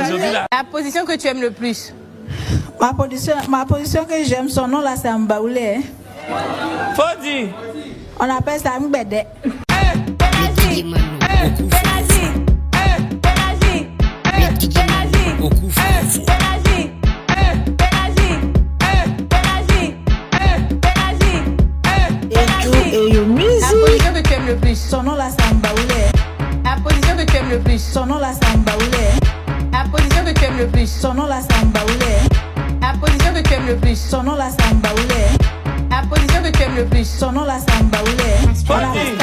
Aujourd'hui, là. La position que tu aimes le plus. Ma position que j'aime, son nom là c'est Mbaoulé. Faut dire. On appelle ça Mbede. La position que tu aimes le plus. Son nom là c'est Mbaoulé. La position que tu aimes le plus. Son nom là c'est Mbaoulé. La position que tu aimes le plus. Son nom là c'est Mbaoulé. La position que tu aimes le plus. Son nom là c'est Mbaoulé. La position que tu aimes le plus. Son nom là c'est Mbaoulé. Faut dire.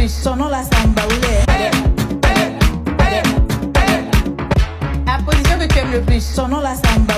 Son nom là c'est Mbaoulé. La position que tu aimes le plus. Son nom là c'est Mbaoulé.